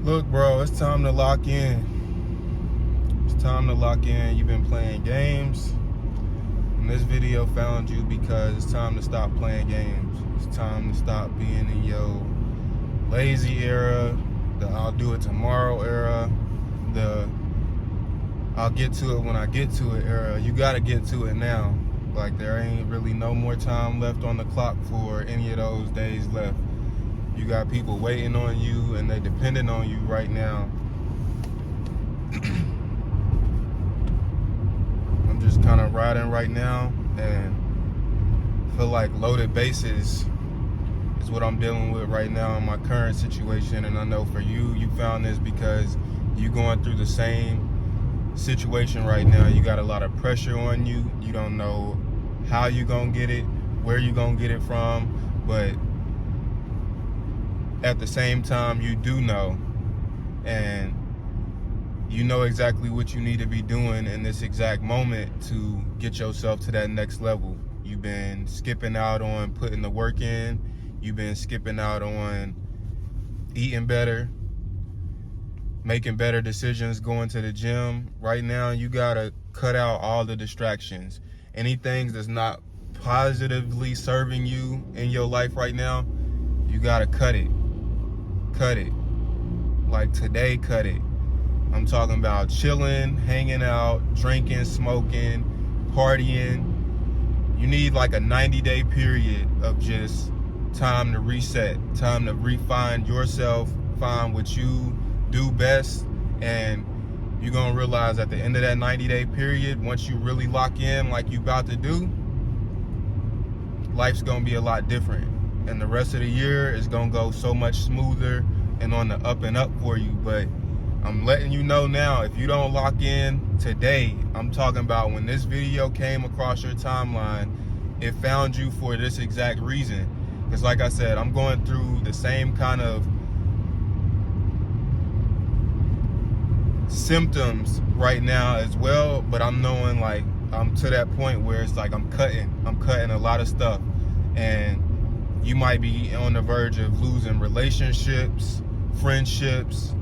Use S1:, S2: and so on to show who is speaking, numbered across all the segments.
S1: Look, bro, it's time to lock in. It's time to lock in. You've been playing games, and this video found you because it's time to stop playing games. It's time to stop being in your lazy era, the I'll do it tomorrow era, the I'll get to it when I get to it era. You gotta get to it now. Like, there ain't really no more time left on the clock for any of those days left. You got people waiting on you, and they depending on you right now. I'm just kind of riding right now, and feel like loaded bases is what I'm dealing with right now in my current situation. And I know for you, you found this because you going through the same situation right now. You got a lot of pressure on you. You don't know how you gonna get it, where you gonna get it from, but at the same time, you do know, and you know exactly what you need to be doing in this exact moment to get yourself to that next level. You've been skipping out on putting the work in. You've been skipping out on eating better, making better decisions, going to the gym. Right now, you gotta cut out all the distractions. Anything that's not positively serving you in your life right now, you gotta cut it. Cut it. Like today, cut it. I'm talking about chilling, hanging out, drinking, smoking, partying. You need like a 90-day period of just time to reset, time to refine yourself, find what you do best, and you're gonna realize at the end of that 90-day period, once you really lock in like you about to do, life's gonna be a lot different. And the rest of the year is gonna go so much smoother and on the up and up for you. But I'm letting you know now, if you don't lock in today, I'm talking about when this video came across your timeline, it found you for this exact reason. Because like I said, I'm going through the same kind of symptoms right now as well, but I'm knowing like I'm to that point where it's like I'm cutting a lot of stuff. And you might be on the verge of losing relationships, friendships,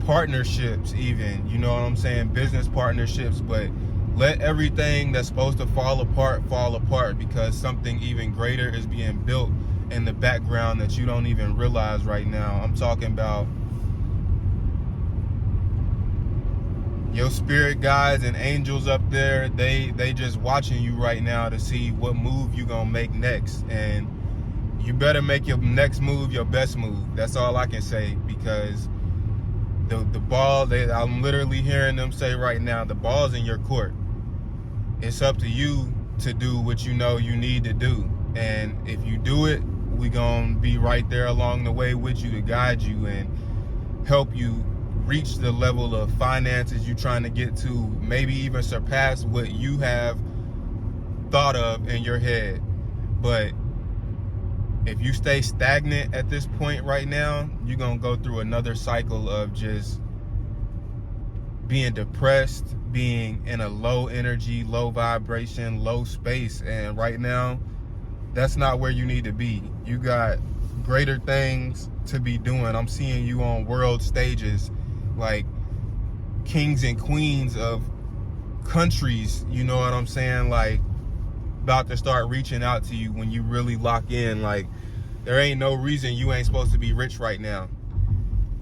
S1: partnerships even, you know what I'm saying, business partnerships. But let everything that's supposed to fall apart, because something even greater is being built in the background that you don't even realize right now. I'm talking about your spirit guides and angels up there. They just watching you right now to see what move you gonna make next. And you better make your next move your best move. That's all I can say, because the ball, I'm literally hearing them say right now, the ball's in your court. It's up to you to do what you know you need to do. And if you do it, we gonna be right there along the way with you to guide you and help you reach the level of finances you're trying to get to, maybe even surpass what you have thought of in your head. But if you stay stagnant at this point right now, you're gonna go through another cycle of just being depressed, being in a low energy, low vibration, low space. And right now, that's not where you need to be. You got greater things to be doing. I'm seeing you on world stages, like kings and queens of countries, you know what I'm saying, like about to start reaching out to you when you really lock in. Like, there ain't no reason you ain't supposed to be rich right now.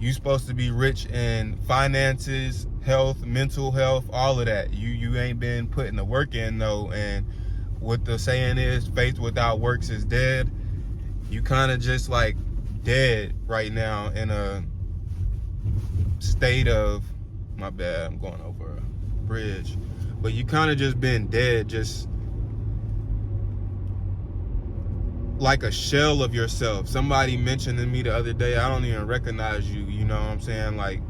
S1: You supposed to be rich in finances, health, mental health, all of that. You ain't been putting the work in though. And what the saying is, faith without works is dead. You kind of just like dead right now, in a state of, my bad, I'm going over a bridge, but you kind of just been dead, just like a shell of yourself. Somebody mentioned to me the other day, I don't even recognize you, you know what I'm saying, like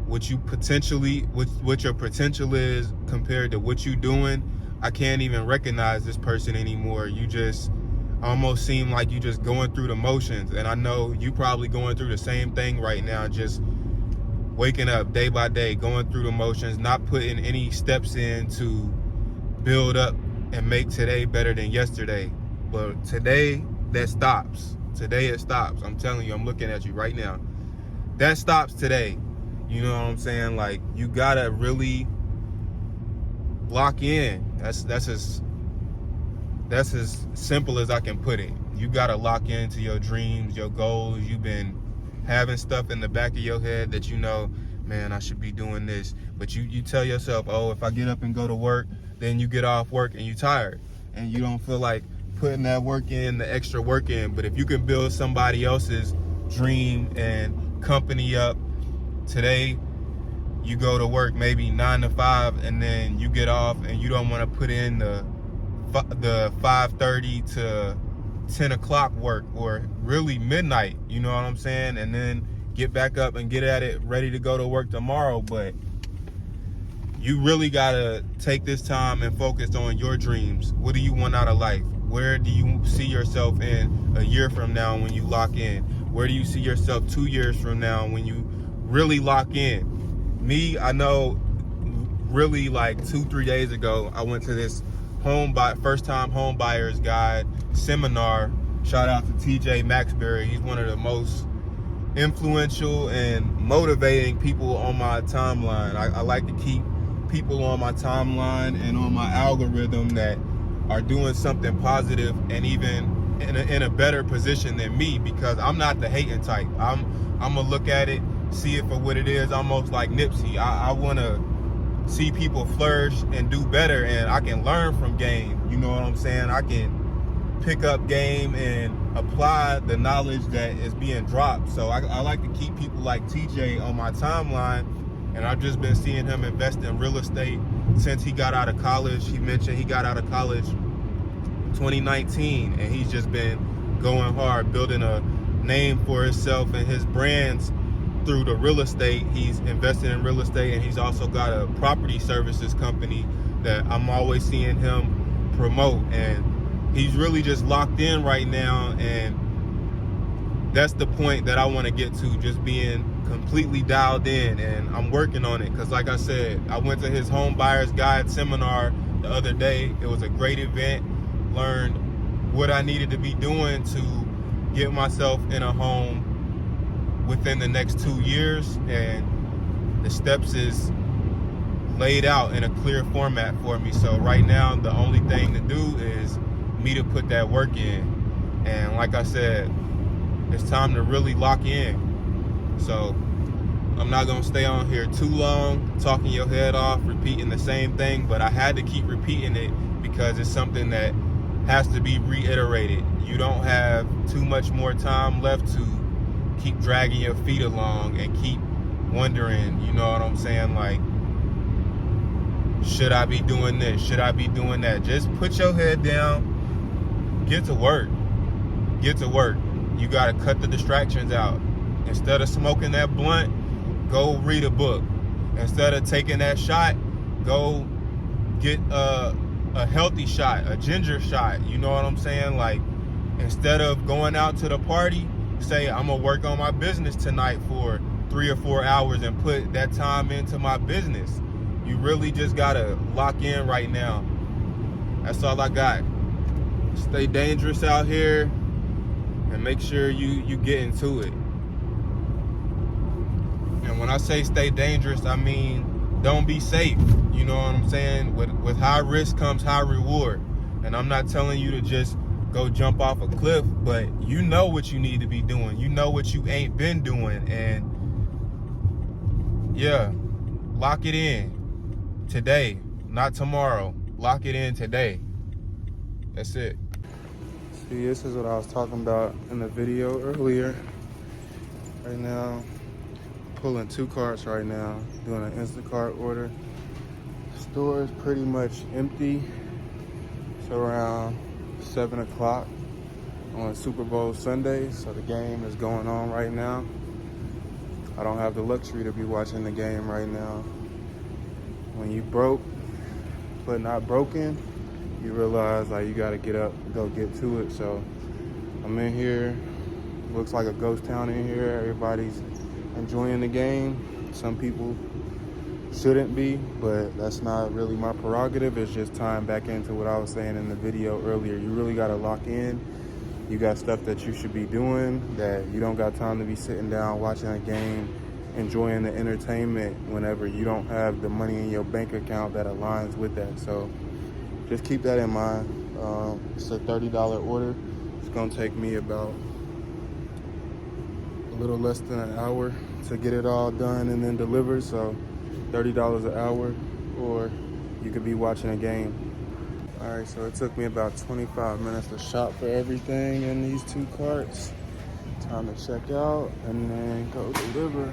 S1: what your potential is compared to what you doing. I can't even recognize this person anymore. You just almost seem like you just going through the motions. And I know you probably going through the same thing right now, just waking up day by day, going through the motions, not putting any steps in to build up and make today better than yesterday. But today, that stops. Today it stops. I'm telling you, I'm looking at you right now. that stops today. You know what I'm saying? Like, you gotta really lock in. That's as simple as I can put it. You gotta lock into your dreams, your goals. You've been having stuff in the back of your head that you know, man, I should be doing this. But you tell yourself, oh, if I get up and go to work, then you get off work and you tired. And you don't feel like putting that work in, the extra work in. But if you can build somebody else's dream and company up today, you go to work maybe 9 to 5, and then you get off and you don't want to put in the 5:30 to 10 o'clock work, or really midnight, you know what I'm saying? And then get back up and get at it, ready to go to work tomorrow. But you really gotta take this time and focus on your dreams. What do you want out of life? Where do you see yourself in a year from now when you lock in? Where do you see yourself 2 years from now when you really lock in? Me, I know, really, like 2-3 days ago, I went to this first time home buyers guide seminar. Shout out to TJ Maxbury. He's one of the most influential and motivating people on my timeline. I like to keep people on my timeline and on my algorithm that are doing something positive and even in a better position than me, because I'm not the hating type. I'm gonna look at it, see it for what it is, almost like Nipsey. I want to see people flourish and do better, and I can learn from game. You know what I'm saying? I can pick up game and apply the knowledge that is being dropped. So I like to keep people like TJ on my timeline, and I've just been seeing him invest in real estate since he got out of college. He mentioned he got out of college 2019, and he's just been going hard, building a name for himself and his brands through the real estate. He's invested in real estate, and he's also got a property services company that I'm always seeing him promote. And he's really just locked in right now, and that's the point that I want to get to, just being completely dialed in. And I'm working on it, because like I said, I went to his home buyers guide seminar the other day. It was a great event. Learned what I needed to be doing to get myself in a home within the next 2 years, and the steps is laid out in a clear format for me. So right now, the only thing to do is me to put that work in. And like I said, it's time to really lock in. So I'm not gonna stay on here too long talking your head off, repeating the same thing, but I had to keep repeating it because it's something that has to be reiterated. You don't have too much more time left to keep dragging your feet along and keep wondering, you know what I'm saying, like, should I be doing this? Should I be doing that? Just put your head down, get to work. Get to work. You gotta cut the distractions out. Instead of smoking that blunt, go read a book. Instead of taking that shot, go get a healthy shot, a ginger shot. You know what I'm saying? Like, instead of going out to the party, say, I'm gonna work on my business tonight for 3 or 4 hours and put that time into my business. You really just gotta lock in right now. That's all I got. Stay dangerous out here and make sure you get into it. And when I say stay dangerous, I mean don't be safe. You know what I'm saying? With high risk comes high reward. And I'm not telling you to just go jump off a cliff, but you know what you need to be doing. You know what you ain't been doing. And yeah, lock it in today, not tomorrow. Lock it in today. That's it. See, this is what I was talking about in the video earlier. Right now, pulling 2 carts right now, doing an Instacart order. Store is pretty much empty. It's around 7 o'clock on Super Bowl Sunday, so the game is going on right now. I don't have the luxury to be watching the game right now. When you broke, but not broken, you realize like you gotta get up, go get to it. So I'm in here. Looks like a ghost town in here. Everybody's enjoying the game. Some people shouldn't be, but that's not really my prerogative. It's just time back into what I was saying in the video earlier. You really gotta lock in you got stuff that you should be doing, that you don't got time to be sitting down watching a game, enjoying the entertainment whenever you don't have the money in your bank account that aligns with that. So just keep that in mind. It's a $30 order. It's gonna take me about a little less than an hour to get it all done and then delivered. So $30 an hour, or you could be watching a game. All right, so it took me about 25 minutes to shop for everything in these 2 carts. Time to check out and then go deliver.